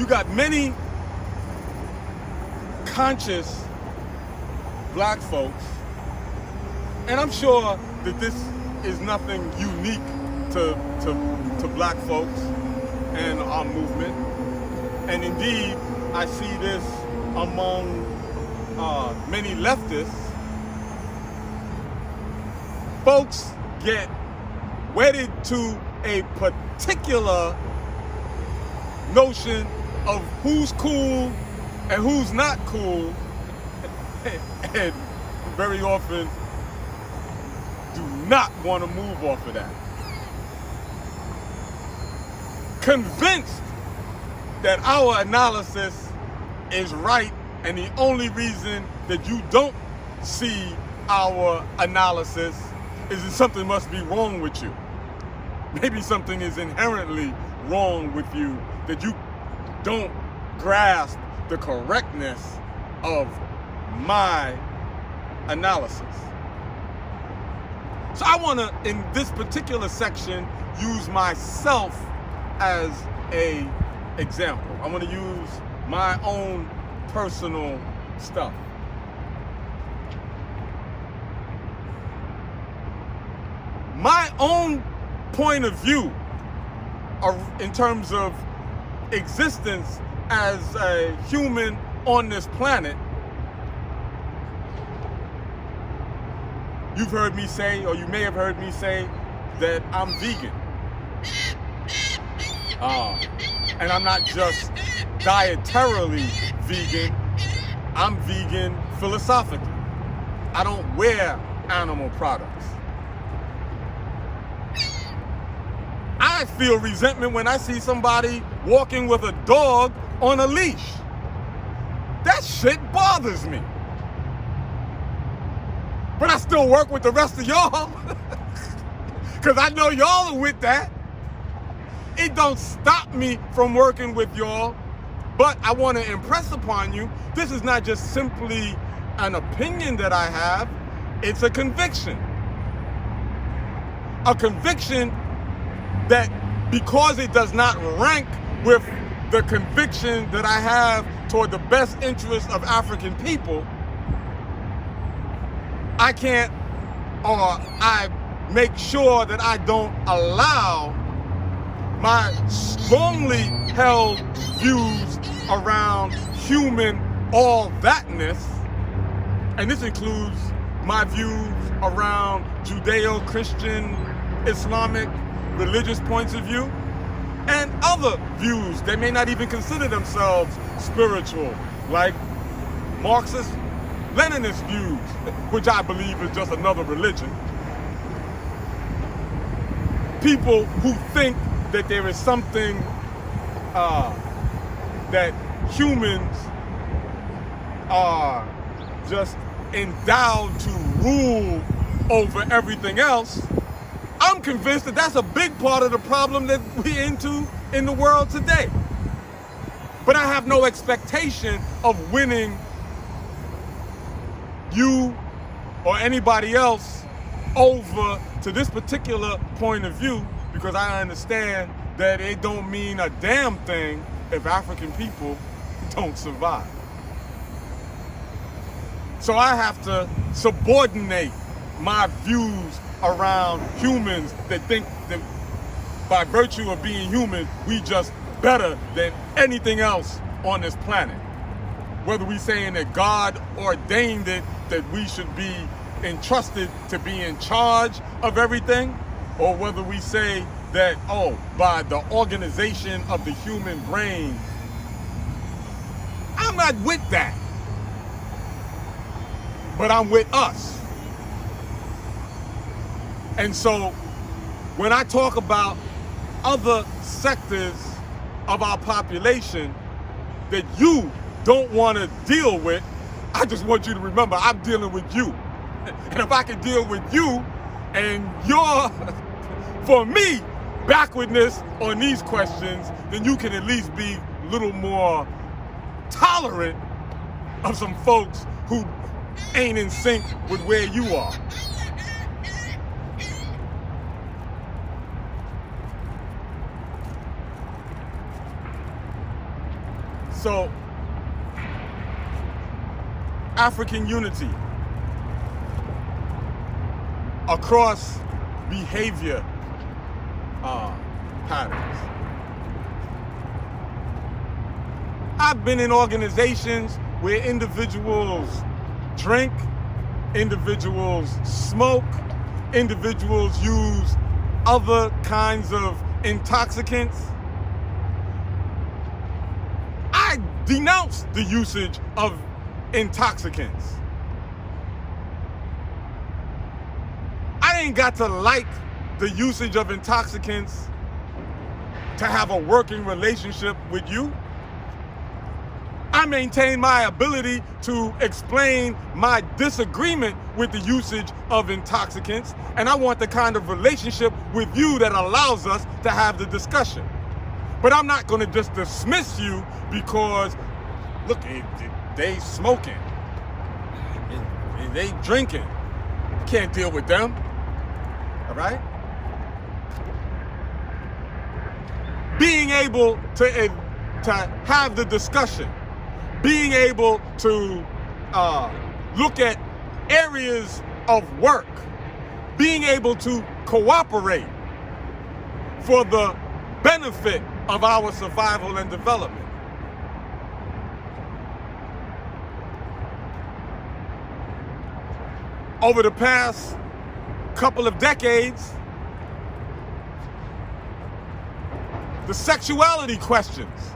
you got many conscious black folks, and I'm sure that this is nothing unique to black folks and our movement. And indeed, I see this among many leftists. Folks get wedded to a particular notion of who's cool and who's not cool, and very often do not want to move off of that. Convinced that our analysis is right, and the only reason that you don't see our analysis is that something must be wrong with you. Maybe something is inherently wrong with you, that you don't grasp the correctness of my analysis. So I want to, in this particular section, use myself as a example. I want to use my own personal stuff. My own point of view in terms of existence as a human on this planet, you've heard me say, or you may have heard me say, that I'm vegan. And I'm not just dietarily vegan, I'm vegan philosophically. I don't wear animal products. I feel resentment when I see somebody walking with a dog on a leash. That shit bothers me. But I still work with the rest of y'all because I know y'all are with that. It don't stop me from working with y'all, but I want to impress upon you, this is not just simply an opinion that I have, it's a conviction. A conviction that, because it does not rank with the conviction that I have toward the best interest of African people, I can't, or I make sure that I don't allow my strongly held views around human all-thatness, and this includes my views around Judeo-Christian, Islamic, religious points of view, and other views that may not even consider themselves spiritual, like Marxist, Leninist views, which I believe is just another religion. People who think that there is something that humans are just endowed to rule over everything else, I'm convinced that that's a big part of the problem that we're into in the world today. But I have no expectation of winning you or anybody else over to this particular point of view, because I understand that it don't mean a damn thing if African people don't survive. So I have to subordinate my views around humans that think that by virtue of being human, we just better than anything else on this planet. Whether we saying that God ordained it, that we should be entrusted to be in charge of everything, or whether we say that, oh, by the organization of the human brain. I'm not with that. But I'm with us. And so when I talk about other sectors of our population that you don't want to deal with, I just want you to remember I'm dealing with you. And if I can deal with you and your, for me, backwardness on these questions, then you can at least be a little more tolerant of some folks who ain't in sync with where you are. So, African unity across behavior patterns. I've been in organizations where individuals drink, individuals smoke, individuals use other kinds of intoxicants. I denounce the usage of intoxicants. I ain't got to like the usage of intoxicants to have a working relationship with you. I maintain my ability to explain my disagreement with the usage of intoxicants, and I want the kind of relationship with you that allows us to have the discussion. But I'm not going to just dismiss you because, look, they smoking, they drinking. Can't deal with them, all right? Being able to have the discussion, being able to look at areas of work, being able to cooperate for the benefit of our survival and development. Over the past couple of decades, the sexuality questions.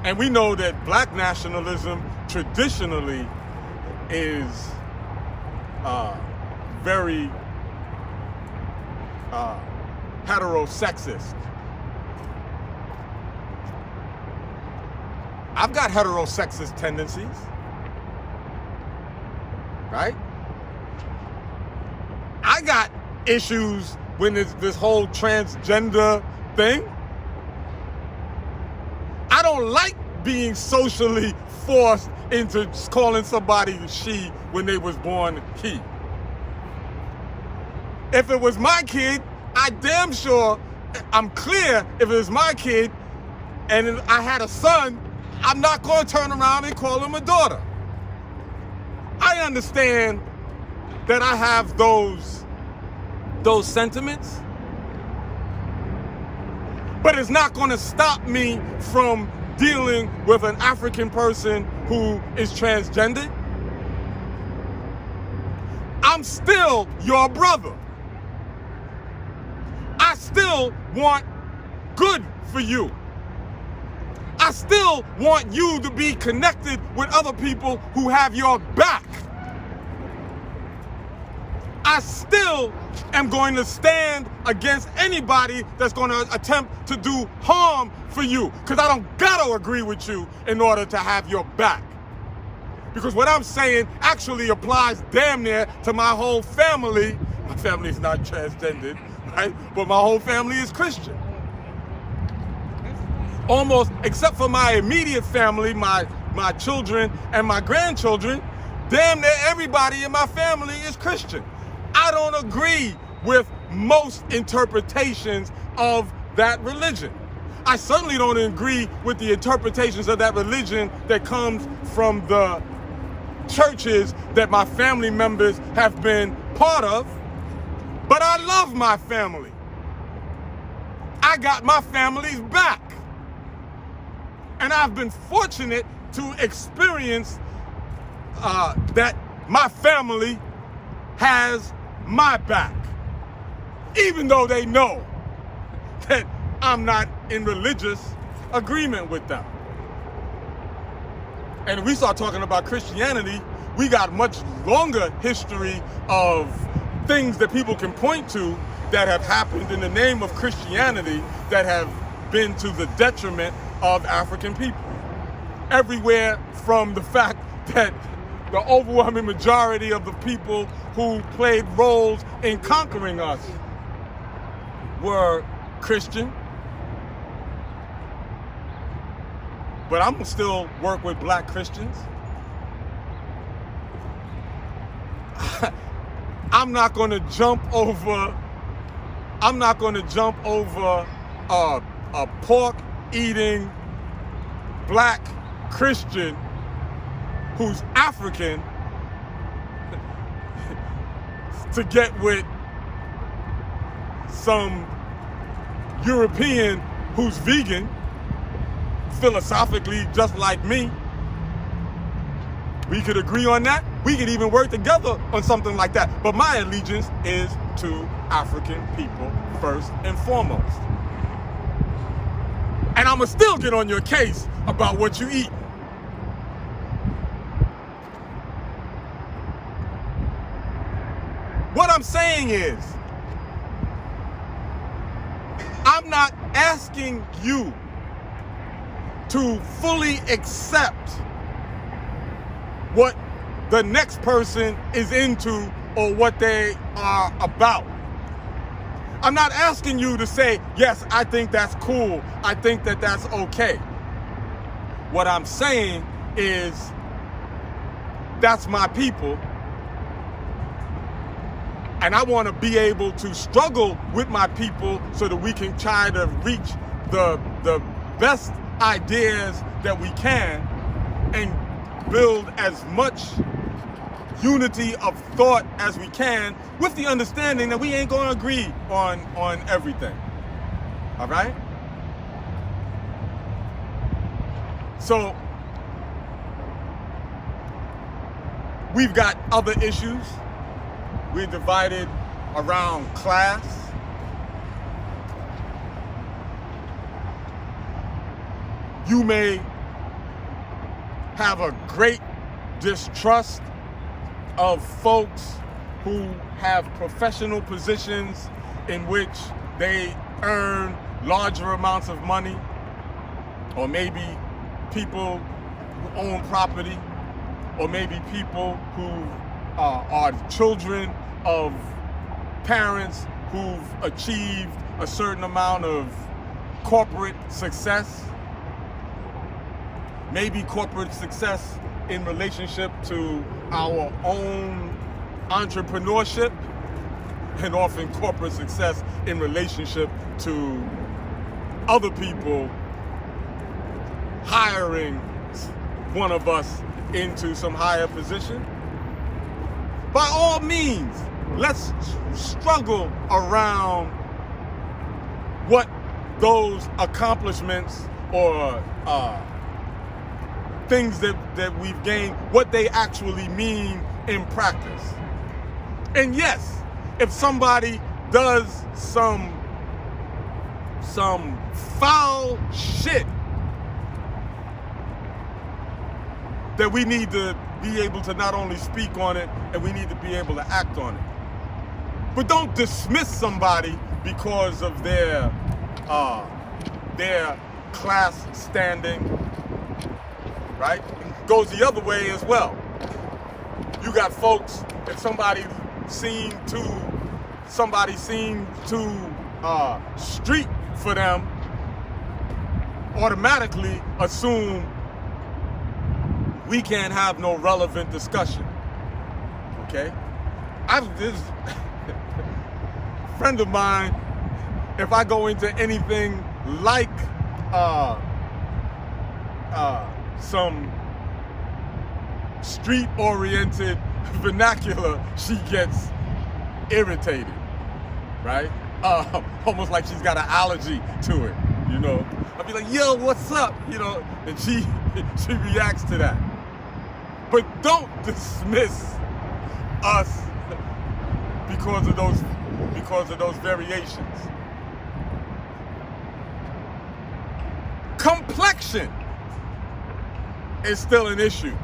And we know that black nationalism traditionally is very heterosexist. I've got heterosexist tendencies, right? I got issues when it's this whole transgender thing. I don't like being socially forced into calling somebody she when they was born he. If it was my kid, I'm clear if it was my kid and I had a son, I'm not going to turn around and call him a daughter. I understand that I have those sentiments, but it's not going to stop me from dealing with an African person who is transgendered. I'm still your brother. I still want good for you. I still want you to be connected with other people who have your back. I still am going to stand against anybody that's going to attempt to do harm for you, because I don't got to agree with you in order to have your back. Because what I'm saying actually applies damn near to my whole family. My family's not transgendered, right? But my whole family is Christian. Almost, except for my immediate family, my children and my grandchildren, damn near everybody in my family is Christian. I don't agree with most interpretations of that religion. I certainly don't agree with the interpretations of that religion that comes from the churches that my family members have been part of, but I love my family. I got my family's back. And I've been fortunate to experience that my family has my back, even though they know that I'm not in religious agreement with them. And if we start talking about Christianity, we got much longer history of things that people can point to that have happened in the name of Christianity that have been to the detriment of African people. Everywhere from the fact that the overwhelming majority of the people who played roles in conquering us were Christian. But I'm gonna still work with black Christians. I'm not gonna jump over a pork-eating black Christian who's African to get with some European who's vegan, philosophically just like me. We could agree on that. We could even work together on something like that. But my allegiance is to African people first and foremost. And I'ma still get on your case about what you eat. What I'm saying is, I'm not asking you to fully accept what the next person is into or what they are about. I'm not asking you to say, yes, I think that's cool. I think that that's okay. What I'm saying is, that's my people. And I want to be able to struggle with my people so that we can try to reach the best ideas that we can and build as much unity of thought as we can, with the understanding that we ain't going to agree on everything. All right? So we've got other issues. We're divided around class. You may have a great distrust of folks who have professional positions in which they earn larger amounts of money, or maybe people who own property, or maybe people who are children of parents who've achieved a certain amount of corporate success. Maybe corporate success in relationship to our own entrepreneurship, and often corporate success in relationship to other people hiring one of us into some higher position. By all means, let's struggle around what those accomplishments or things that we've gained, what they actually mean in practice. And yes, if somebody does some foul shit, that we need to be able to not only speak on it, and we need to be able to act on it. But don't dismiss somebody because of their class standing, right? It goes the other way as well. You got folks, if somebody seemed to street for them, automatically assume we can't have no relevant discussion. Okay? This friend of mine, if I go into anything like some street-oriented vernacular, she gets irritated, right? Almost like she's got an allergy to it, you know? I'll be like, yo, what's up? You know, and she reacts to that. But don't dismiss us because of those variations. Complexion is still an issue,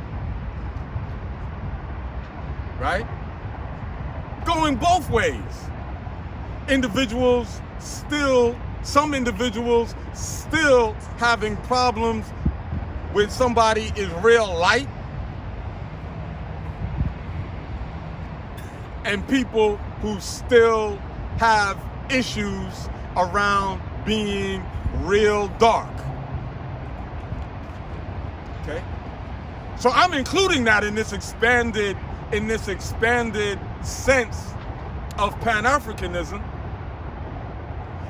right? Going both ways. Some individuals still having problems when somebody is real light, and people who still have issues around being real dark. Okay? So I'm including that in this expanded sense of Pan-Africanism,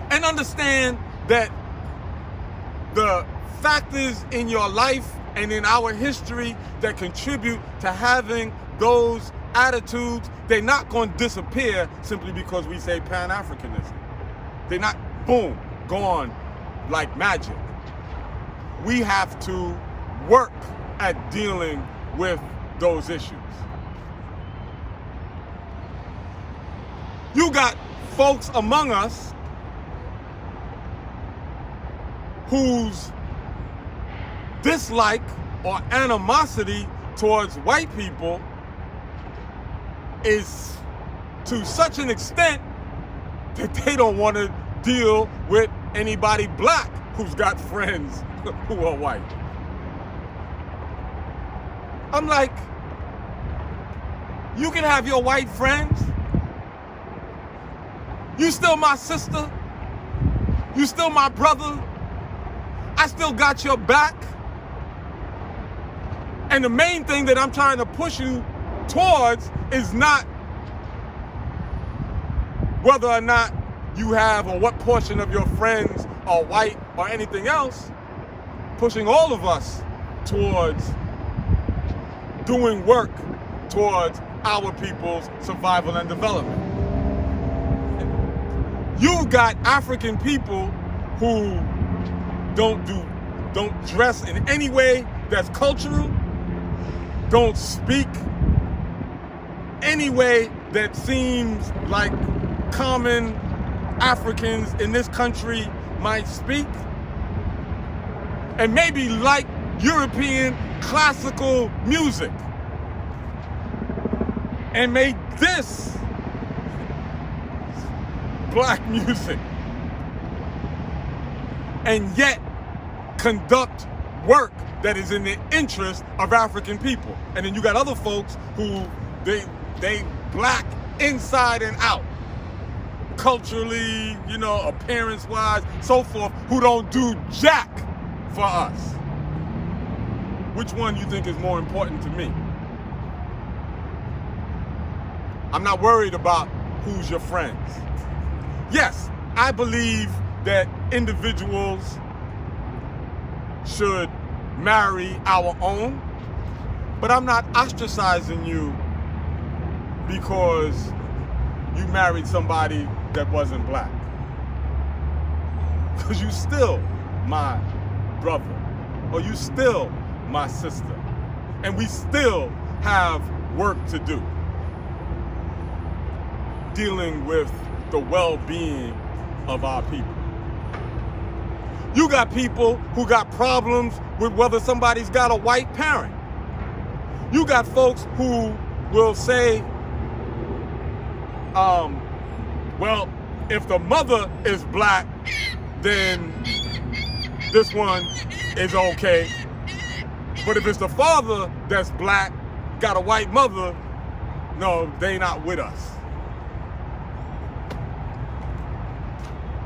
and understand that the factors in your life and in our history that contribute to having those attitudes, they're not going to disappear simply because we say Pan-Africanism. They're not, boom, gone like magic. We have to work at dealing with those issues. You got folks among us whose dislike or animosity towards white people is to such an extent that they don't want to deal with anybody black who's got friends who are white. I'm like, you can have your white friends. You still my sister. You still my brother. I still got your back. And the main thing that I'm trying to push you towards is not whether or not you have or what portion of your friends are white or anything else. Pushing all of us towards doing work towards our people's survival and development. You've got African people who don't dress in any way that's cultural, don't speak any way that seems like common Africans in this country might speak, and maybe like European classical music, and make this black music, and yet conduct work that is in the interest of African people. And then you got other folks who they black inside and out, culturally, you know, appearance-wise, so forth, who don't do jack for us. Which one you think is more important to me? I'm not worried about who's your friends. Yes, I believe that individuals should marry our own, but I'm not ostracizing you because you married somebody that wasn't black. Because you still my brother, or you still my sister, and we still have work to do dealing with the well-being of our people. You got people who got problems with whether somebody's got a white parent. You got folks who will say, well, if the mother is black, then this one is okay. But if it's the father that's black, got a white mother, no, they not with us.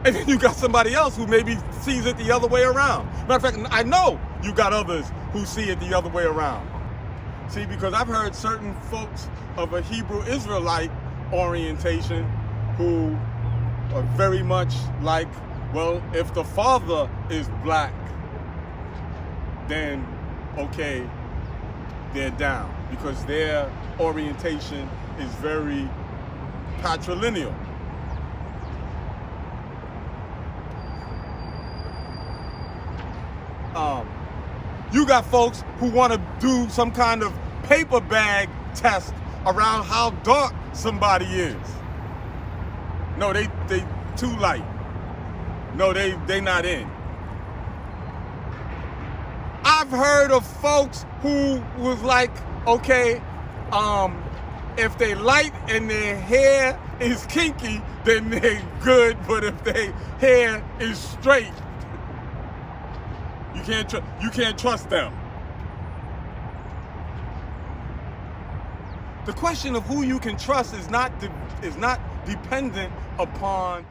And then you got somebody else who maybe sees it the other way around. Matter of fact, I know you got others who see it the other way around. See, because I've heard certain folks of a Hebrew Israelite orientation who are very much like, well, if the father is black, then okay, they're down, because their orientation is very patrilineal. You got folks who want to do some kind of paper bag test around how dark somebody is. No, they too light. No, they not in. I've heard of folks who was like, okay, if they light and their hair is kinky, then they're good, but if their hair is straight, you can't trust them. The question of who you can trust is not dependent upon